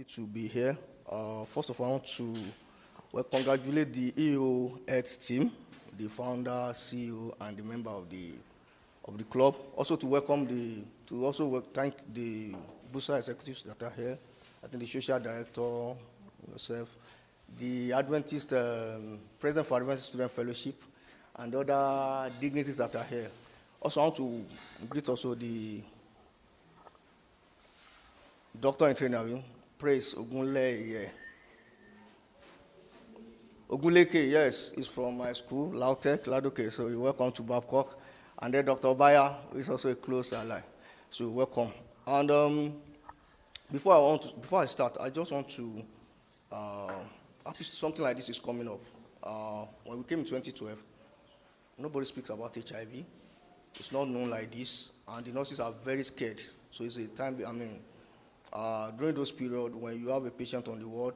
To be here. First of all, I want to congratulate the EOhealth team, the founder, CEO, and the member of the club. Also to thank the Busa executives that are here. I think the social director, yourself, the Adventist president for Adventist Student Fellowship, and other dignitaries that are here. Also, I want to greet also the doctor in training. Praise Ogunleke. Ogunleke, yes, is from my school, Ladoke. So you're welcome to Babcock. And then Dr. Obaya is also a close ally. So you're welcome. And before I start, I just want to something like this is coming up. When we came in 2012, nobody speaks about HIV. It's not known like this, and the nurses are very scared. So it's a time. During those periods when you have a patient on the ward,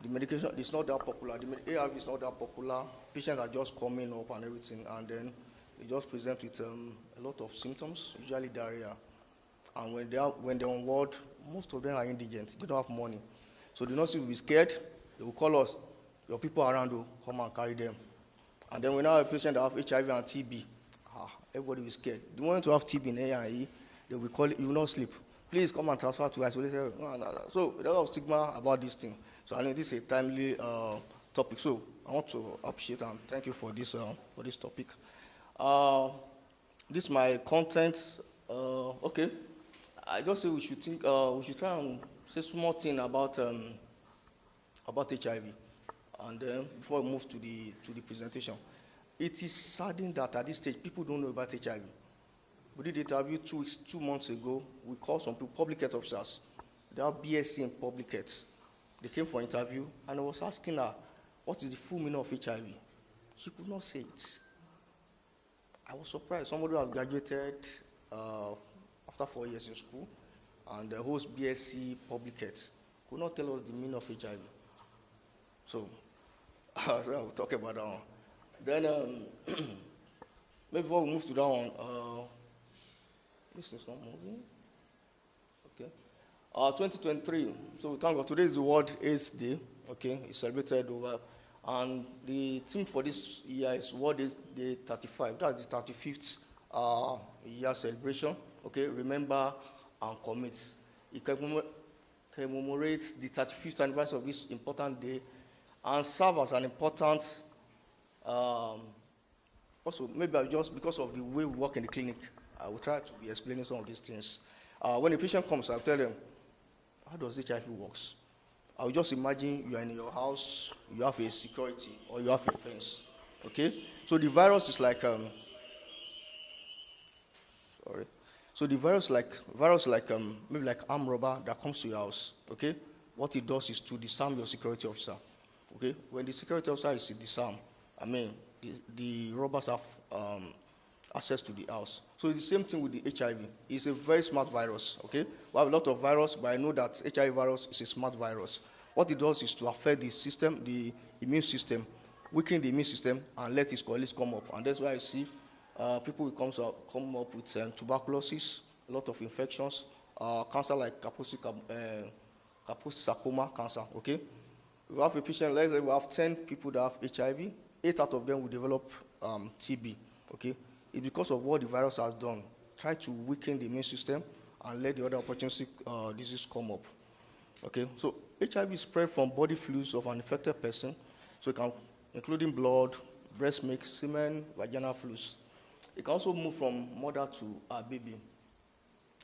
the medication is not that popular. The ARV is not that popular. Patients are just coming up and everything, and then they just present with a lot of symptoms, usually diarrhea. And when they're on ward, most of them are indigent. They don't have money. So the nurses will be scared. They will call us, your people around will come and carry them. And then when I have a patient that have HIV and TB, everybody will be scared. The moment you have TB in A&E, they will call it, you will not sleep. Please come and transfer to isolated. So there's a lot of stigma about this thing. So I know this is a timely topic. So I want to appreciate and thank you for this topic. This is my content. Okay, I just say we should try and say small thing about HIV, and then before we move to the presentation, it is saddening that at this stage people don't know about HIV. We did the interview 2 months ago. We called some people, public health officers. They have BSc in public health. They came for interview, and I was asking her, what is the full meaning of HIV? She could not say it. I was surprised. Somebody who has graduated after 4 years in school, and holds BSc public health, could not tell us the meaning of HIV. So we'll talk about that one. Then, maybe before we move to that one, this is not moving. Okay. 2023. So thank God. Today is the World AIDS Day. Okay, it's celebrated over, and the theme for this year is World AIDS Day 35. That's the 35th year celebration. Okay, remember and commit. It commemorates the 35th anniversary of this important day, and serve as an important. Also, maybe just because of the way we work in the clinic, I will try to be explaining some of these things. When a patient comes, I'll tell them, how does HIV works? I will just imagine you are in your house, you have a security, or you have a fence. Okay? So the virus is like, So the virus maybe like armed robber that comes to your house. Okay? What it does is to disarm your security officer. Okay? When the security officer is disarmed, the robbers have access to the house. So it's the same thing with the HIV. It's a very smart virus, okay? We have a lot of virus, but I know that HIV virus is a smart virus. What it does is to affect the system, the immune system, weaken the immune system, and let its colleagues come up. And that's why I see people will come up with tuberculosis, a lot of infections, cancer like Kaposi sarcoma cancer, okay? We have a patient, let's say we have 10 people that have HIV, 8 out of them will develop TB, okay? It's because of what the virus has done. Try to weaken the immune system and let the other opportunistic disease come up. Okay, so HIV is spread from body fluids of an infected person, so it can, including blood, breast milk, semen, vaginal fluids. It can also move from mother to a baby.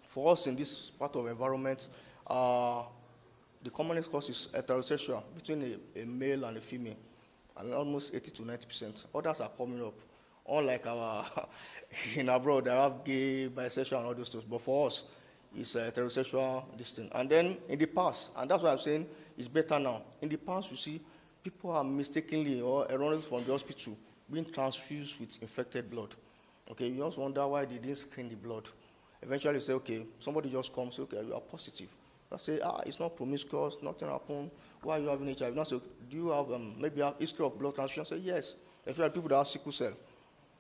For us in this part of environment, the commonest cause is heterosexual, between a male and a female, and almost 80 to 90%. Others are coming up. Unlike in abroad, they have gay, bisexual, and all those things. But for us, it's heterosexual, this thing. And then in the past, and that's why I'm saying it's better now. In the past, you see, people are mistakenly or erroneously from the hospital being transfused with infected blood. Okay, you just wonder why they didn't screen the blood. Eventually, you say, okay, somebody just comes, say, okay, you are positive. I say, it's not promiscuous, nothing happened. Why are you having HIV? Now say, do you have maybe a history of blood transfusion? I say, yes. If you have people that have sickle cell,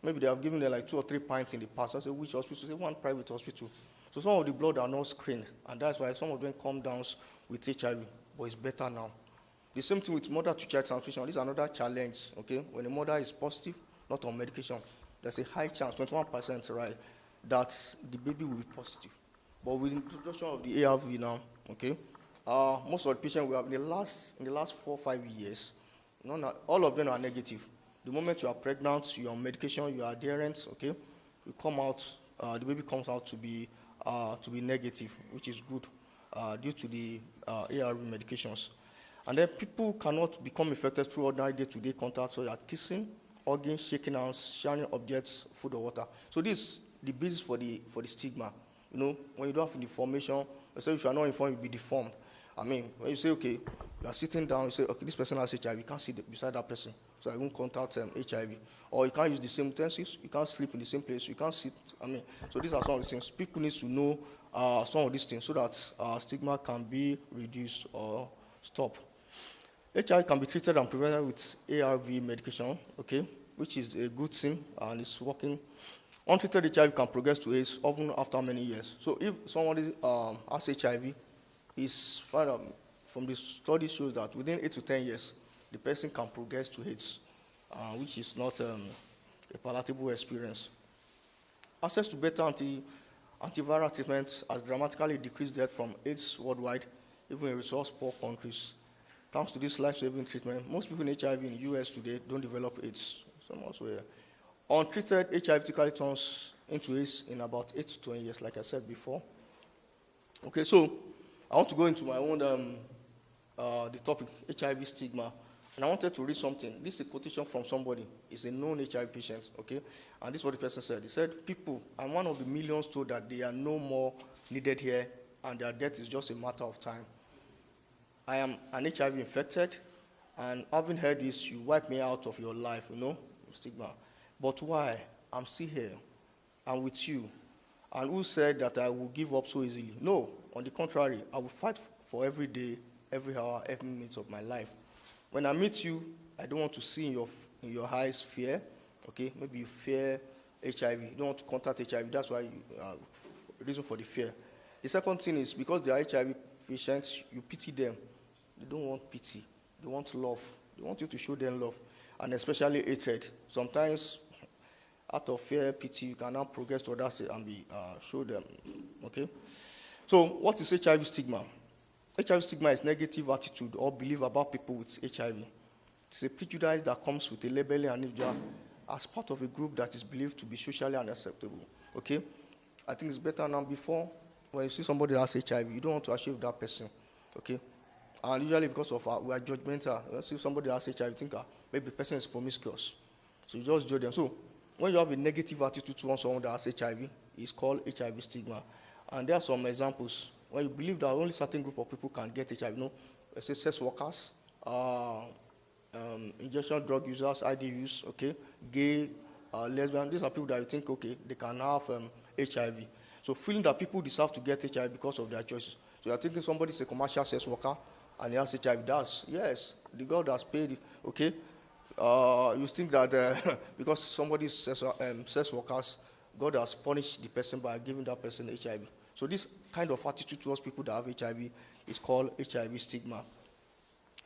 maybe they have given them like 2 or 3 pints in the past. I say, which hospital? Say, one private hospital. So some of the blood are not screened, and that's why some of them come down with HIV, but it's better now. The same thing with mother-to-child transmission. This is another challenge, okay? When a mother is positive, not on medication, there's a high chance, 21%, right, that the baby will be positive. But with the introduction of the ARV now, okay, most of the patients we have in the last 4 or 5 years, all of them are negative. The moment you are pregnant, you are on medication, you are adherent, okay, you come out, the baby comes out to be negative, which is good due to the ARV medications. And then people cannot become infected through ordinary day-to-day contact, so that kissing, hugging, shaking hands, sharing objects, food or water. So this is the basis for the stigma. You know, when you don't have information, especially if you are not informed, you'll be deformed. I mean, when you say, okay, you are sitting down, you say, okay, this person has HIV, you can't sit beside that person, so I won't contact HIV. Or you can't use the same utensils, you can't sleep in the same place, you can't sit, I mean, so these are some of the things. People need to know some of these things so that stigma can be reduced or stopped. HIV can be treated and prevented with ARV medication, okay, which is a good thing and it's working. Untreated HIV can progress to AIDS often after many years. So if somebody has HIV, it's found out from the study shows that within 8 to 10 years, the person can progress to AIDS, which is not a palatable experience. Access to better antiviral treatments has dramatically decreased death from AIDS worldwide, even in resource-poor countries. Thanks to this life-saving treatment, most people in HIV in the US today don't develop AIDS. Some also here. Untreated HIV typically turns into AIDS in about 8 to 20 years, like I said before. Okay, so I want to go into my own the topic, HIV stigma. And I wanted to read something. This is a quotation from somebody. It's a known HIV patient, okay? And this is what the person said. He said, people, I'm one of the millions told that they are no more needed here and their death is just a matter of time. I am an HIV infected, and having heard this, you wipe me out of your life, you know, stigma. But why? I'm still here. I'm with you. And who said that I will give up so easily? No, on the contrary, I will fight for every day, every hour, every minute of my life. When I meet you, I don't want to see in your eyes fear, okay? Maybe you fear HIV. You don't want to contact HIV. That's why reason for the fear. The second thing is because they are HIV patients, you pity them. They don't want pity. They want love. They want you to show them love, and especially hatred. Sometimes, out of fear, pity, you can now progress to others and show them. Okay. So, what is HIV stigma? HIV stigma is negative attitude or belief about people with HIV. It's a prejudice that comes with a labeling an individual as part of a group that is believed to be socially unacceptable. Okay. I think it's better now. Before, when you see somebody that has HIV, you don't want to achieve that person. Okay. And usually because of we are judgmental. When you see somebody that has HIV, you think maybe the person is promiscuous. So you just judge them. So when you have a negative attitude towards someone that has HIV, it's called HIV stigma. And there are some examples. When you believe that only certain group of people can get HIV, you know, let's say sex workers, injection drug users, IDUs, okay, gay, lesbian, these are people that you think, okay, they can have HIV. So feeling that people deserve to get HIV because of their choices. So you're thinking somebody's a commercial sex worker and he has HIV. That's, yes, the God has paid, okay. You think that because somebody's sex workers, God has punished the person by giving that person HIV. So this kind of attitude towards people that have HIV is called HIV stigma.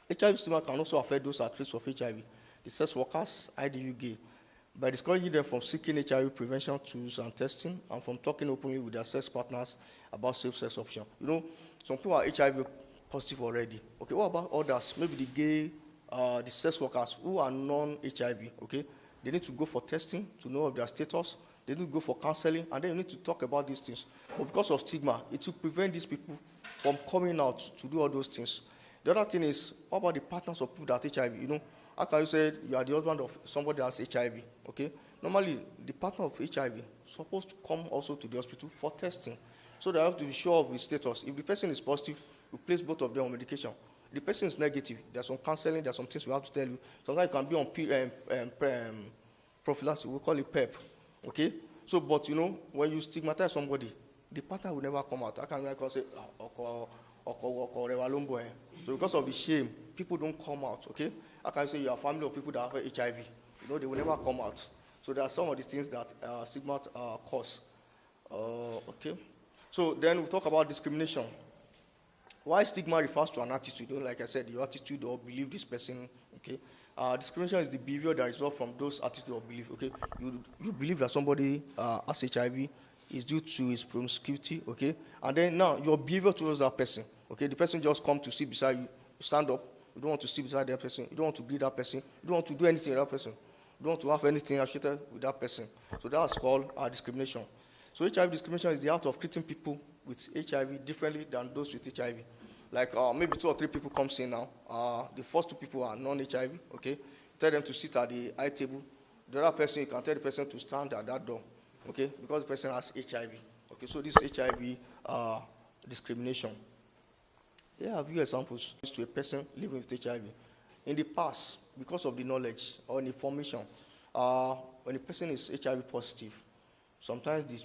HIV stigma can also affect those at risk of HIV, the sex workers, IDU gay, by discouraging them from seeking HIV prevention tools and testing and from talking openly with their sex partners about safe sex options. You know, some people are HIV positive already. Okay, what about others? Maybe the gay, the sex workers who are non-HIV, okay? They need to go for testing to know of their status. They need to go for counseling, and then you need to talk about these things. But because of stigma, it will prevent these people from coming out to do all those things. The other thing is, what about the partners of people that have HIV? You know, how can you say you are the husband of somebody that has HIV, okay? Normally, the partner of HIV is supposed to come also to the hospital for testing, so they have to be sure of his status. If the person is positive, we place both of them on medication. If the person is negative, there's some counseling, there's some things we have to tell you. Sometimes you can be on prophylaxis, we call it PEP, okay? So, but you know, when you stigmatize somebody, the partner will never come out. I can say, so because of the shame, people don't come out, okay? I can say you are a family of people that have HIV. You know, they will never come out. So there are some of these things that stigma cause, okay? So then we talk about discrimination. Why stigma refers to an attitude, like I said, your attitude or belief this person, okay? Discrimination is the behavior that results from those attitude or belief, okay? You believe that somebody has HIV is due to his promiscuity, okay? And then now your behavior towards that person, okay? The person just come to sit beside you, you stand up, you don't want to sit beside that person, you don't want to greet that person, you don't want to do anything with that person, you don't want to have anything associated with that person. So that's called discrimination. So HIV discrimination is the act of treating people with HIV differently than those with HIV. Like maybe 2 or 3 people come in now. The first 2 people are non-HIV, okay? You tell them to sit at the high table. The other person, you can tell the person to stand at that door, okay? Because the person has HIV. Okay, so this is HIV discrimination. Here are a few examples to a person living with HIV. In the past, because of the knowledge or the information, when a person is HIV positive, sometimes the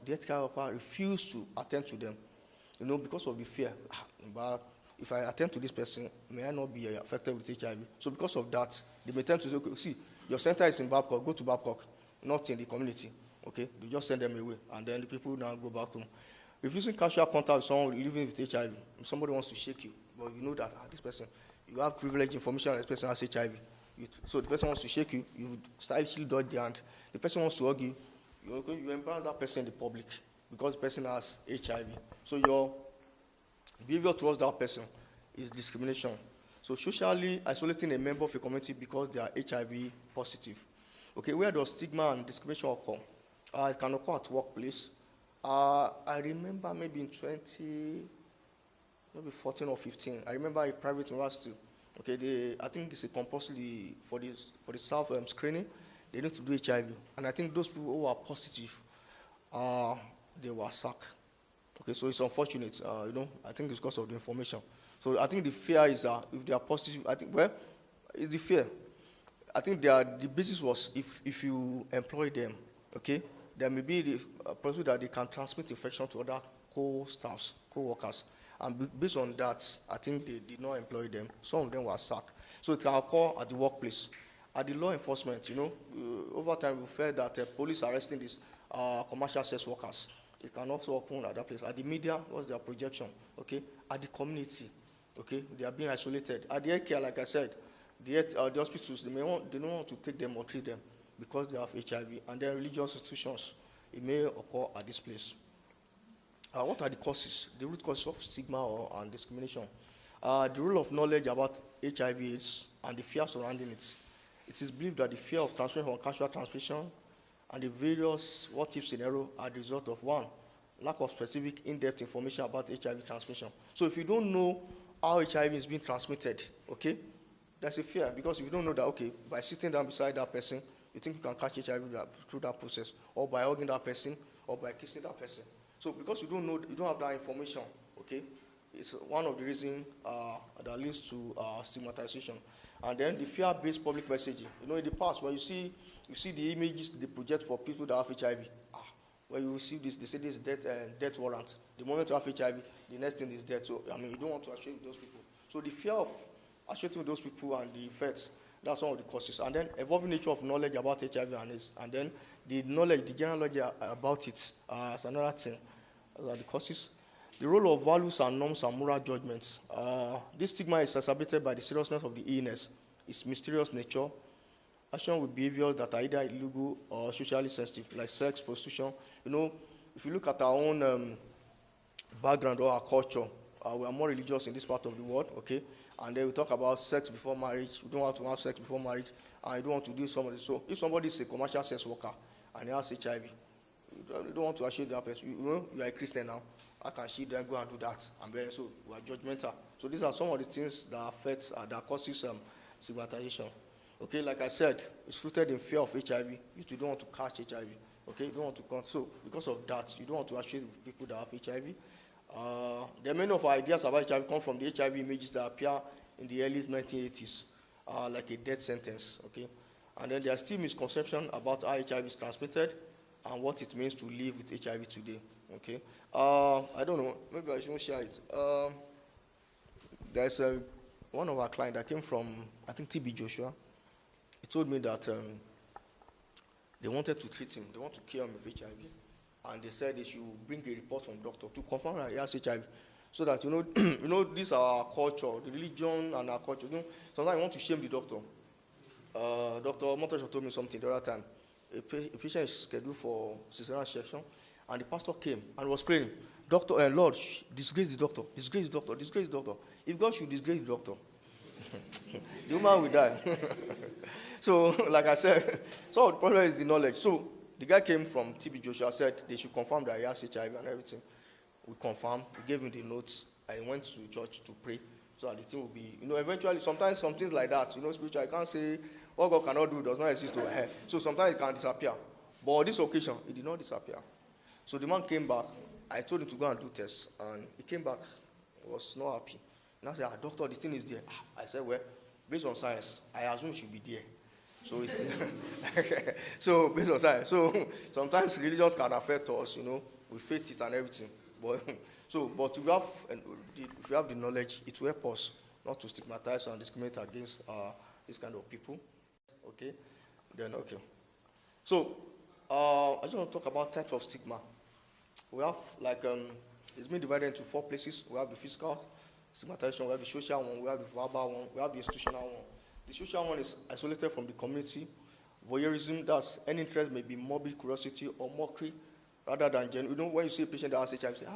healthcare worker refuse to attend to them, because of the fear. But if I attend to this person, may I not be affected with HIV? So because of that, they may tend to say, okay, see, your center is in Babcock, go to Babcock, not in the community. Okay, they just send them away, and then the people now go back home. Refusing casual contact with someone living with HIV, if somebody wants to shake you, but you know that this person, you have privileged information that this person has HIV. So the person wants to shake you, you stylishly dodge the hand. The person wants to hug you, you embarrass that person in the public because the person has HIV. So your behavior towards that person is discrimination. So socially isolating a member of a community because they are HIV positive. Okay, where does stigma and discrimination occur? It can occur at workplace. I remember maybe in 2014 or 15, I remember a private university. Okay, I think it's a compulsory for the staff screening. They need to do HIV, and I think those people who are positive, they were sacked. Okay, so it's unfortunate. I think it's because of the information. So I think the fear is if they are positive, I think it's the fear. I think the basis was if you employ them, okay, there may be the possibility that they can transmit infection to other co-staffs, co-workers. And based on that, I think they did not employ them. Some of them were sacked. So it can occur at the workplace. At the law enforcement, over time we felt that police arresting these commercial sex workers. It can also occur at that place. At the media, what's their projection? Okay. At the community, okay, they are being isolated. At the healthcare, like I said, the hospitals, they don't want to take them or treat them because they have HIV. And then religious institutions, it may occur at this place. What are the causes, the root causes of stigma and discrimination? The role of knowledge about HIV/AIDS and the fear surrounding it. It is believed that the fear of transmission from casual transmission and the various what-if scenarios are the result of, 1, lack of specific in-depth information about HIV transmission. So if you don't know how HIV is being transmitted, okay, there's a fear, because if you don't know that, okay, by sitting down beside that person, you think you can catch HIV through that process, or by hugging that person, or by kissing that person. So because you don't know, you don't have that information, okay, it's one of the reasons that leads to stigmatization. And then the fear-based public messaging. In the past, when you see the images they project for people that have HIV, when you see this, they say this is death warrant. The moment you have HIV, the next thing is death. So, you don't want to associate with those people. So the fear of associating with those people and the effects, that's one of the causes. And then evolving nature of knowledge about HIV and AIDS. And then the general knowledge about it as another thing. Those are the causes. The role of values and norms and moral judgments. This stigma is exacerbated by the seriousness of the illness, its mysterious nature, action with behaviors that are either illegal or socially sensitive, like sex, prostitution. If you look at our own background or our culture, we are more religious in this part of the world, okay? And then we talk about sex before marriage. We don't want to have sex before marriage, and you don't want to do somebody. So if somebody is a commercial sex worker and he has HIV, you don't want to associate that person. You are a Christian now. How can she then go and do that? And then, so we are judgmental. So these are some of the things that affect, that causes stigmatization. Okay, like I said, it's rooted in fear of HIV. You don't want to catch HIV. Okay, you don't want to catch. So because of that, you don't want to associate with people that have HIV. There are many of our ideas about HIV come from the HIV images that appear in the early 1980s, like a death sentence. Okay, and then there are still misconceptions about how HIV is transmitted and what it means to live with HIV today. Okay, I don't know, maybe I shouldn't share it. There's one of our clients that came from, I think, TB Joshua. He told me that they wanted to treat him, they want to cure him with HIV. and they said they should bring a report from doctor to confirm that he has HIV. So that, this is our culture, the religion and our culture. Sometimes you want to shame the doctor. Dr. Montesha told me something the other time. A patient is scheduled for cesarean section, and the pastor came and was praying, Doctor and Lord, disgrace the doctor, disgrace the doctor, disgrace the doctor. If God should disgrace the doctor, the woman will die. So, like I said, so the problem is the knowledge. So, the guy came from TB Joshua, said they should confirm that he has HIV and everything. We confirmed. He gave him the notes. I went to church to pray so that the thing will be, eventually, sometimes some things like that, spiritual, I can't say what God cannot do does not exist to her. So sometimes it can disappear. But on this occasion, it did not disappear. So the man came back. I told him to go and do tests. And he came back. He was not happy. And I said, doctor, the thing is there. I said, well, based on science, I assume it should be there. So it's so based on science. So sometimes religions can affect us, we faith it and everything. But if you have the knowledge, it will help us not to stigmatize and discriminate against this kind of people. Okay? Okay. So, I just want to talk about types of stigma. We have, it's been divided into 4 places. We have the physical stigmatization, we have the social one, we have the verbal one, we have the institutional one. The social one is isolated from the community. Voyeurism, that's any interest, may be morbid curiosity or mockery, rather than genuine. When you see a patient that has HIV, you say,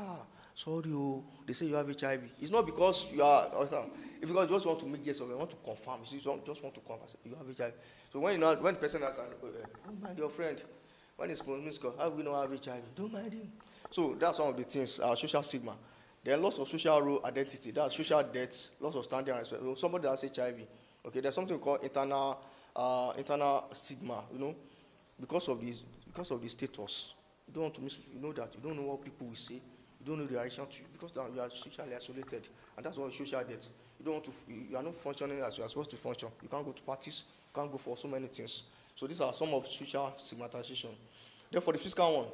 sorry, they say you have HIV. It's not because you are, it's because you just want to make yes or you want to confirm. You just want to confirm, you have HIV. So when the person has, don't mind your friend. When it's how we know have HIV? Don't mind him. So that's one of the things, social stigma. There are lots of social role identity, that's social debt, lots of standing and respect. Somebody that has HIV, okay, there's something called internal stigma, because of the status. You don't want to miss, that you don't know what people will say, you don't know the reaction to you, because you are socially isolated, and that's what social debt. You are not functioning as you are supposed to function. You can't go to parties, you can't go for so many things. So these are some of social stigmatization. Then for the physical one,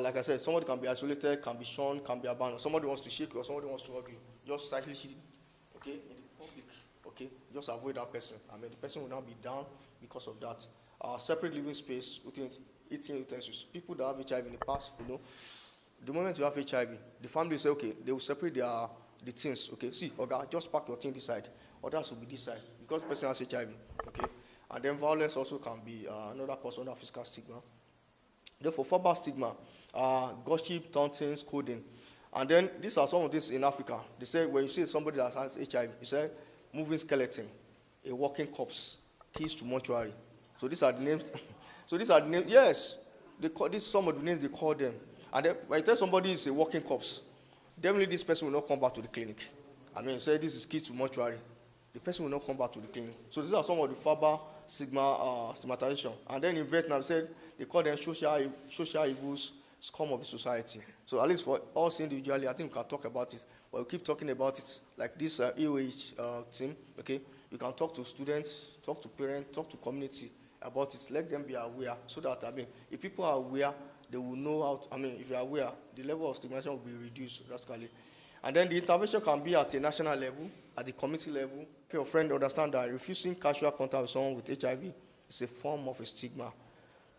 like I said, somebody can be isolated, can be shunned, can be abandoned. Somebody wants to shake you or somebody wants to hug you. Just slightly hidden, okay, in the public, okay? Just avoid that person. The person will not be down because of that. Separate living space, eating utensils. People that have HIV in the past, the moment you have HIV, the family say, okay, they will separate the things, okay? See, okay, just pack your thing this side, others will be this side, because the person has HIV, okay? And then violence also can be another cause under physical stigma. Therefore, verbal stigma, gossip, taunting, scolding. And then these are some of these in Africa. They say when you see somebody that has HIV, you say moving skeleton, a walking corpse, keys to mortuary. So these are the names. So these are the names. Yes, these are some of the names they call them. And then when you tell somebody is a walking corpse, definitely this person will not come back to the clinic. Say this is keys to mortuary. The person will not come back to the clinic. So these are some of the verbal stigmatization. And then in Vietnam, they call them social evils, scum of the society. So at least for us individually, I think we can talk about it. But we keep talking about it, like this EOH team, okay? You can talk to students, talk to parents, talk to community about it. Let them be aware so that, if people are aware, they will know how to, if you are aware, the level of stigmatization will be reduced drastically. And then the intervention can be at a national level, at the community level. If your friend understand that refusing casual contact with someone with HIV is a form of a stigma.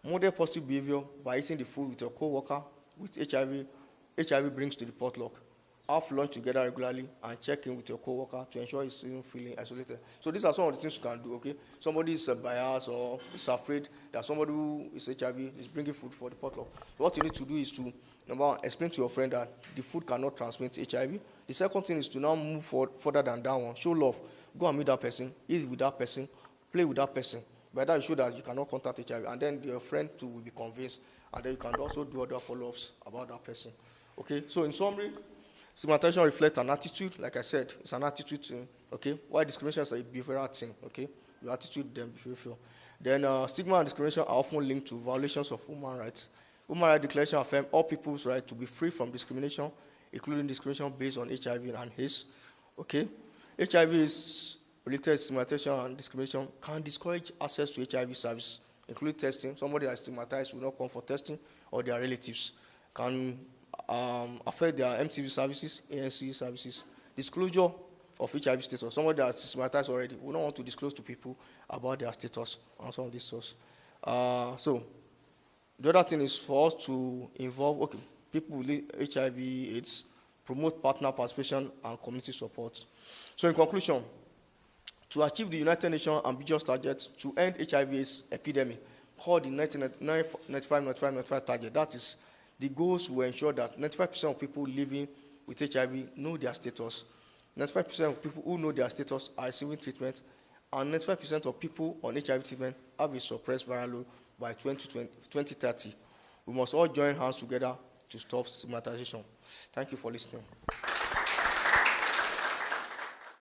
Model positive behavior by eating the food with your co-worker with HIV brings to the potluck. Have lunch together regularly and check in with your co-worker to ensure he's not feeling isolated. So these are some of the things you can do, okay? Somebody is biased or is afraid that somebody who is HIV is bringing food for the potluck. So what you need to do is to, number one, explain to your friend that the food cannot transmit HIV. The second thing is to now move further than that one. Show love. Go and meet that person, eat with that person, play with that person. By that, you show that you cannot contact HIV. And then your friend too will be convinced. And then you can also do other follow-ups about that person. Okay? So in summary, stigmatization reflects an attitude. Like I said, it's an attitude thing. Okay? Why discrimination is a behavioral thing. Okay? Your attitude, then behavior. Then stigma and discrimination are often linked to violations of human rights. Human Rights Declaration affirms all people's right to be free from discrimination, including discrimination based on HIV and AIDS. Okay? HIV is related stigmatization and discrimination can discourage access to HIV service, including testing. Somebody that is stigmatized will not come for testing, or their relatives. Can affect their MTV services, ANC services. Disclosure of HIV status. Somebody that is stigmatized already will not want to disclose to people about their status and some of these sources. So, The other thing is for us to involve people with HIV/AIDS, promote partner participation and community support. So in conclusion, to achieve the United Nations ambitious target to end HIV/AIDS epidemic, called the 95 target, that is, the goals will ensure that 95% of people living with HIV know their status, 95% of people who know their status are receiving treatment, and 95% of people on HIV treatment have a suppressed viral load by 2030. We must all join hands together to stop stigmatization. Thank you for listening.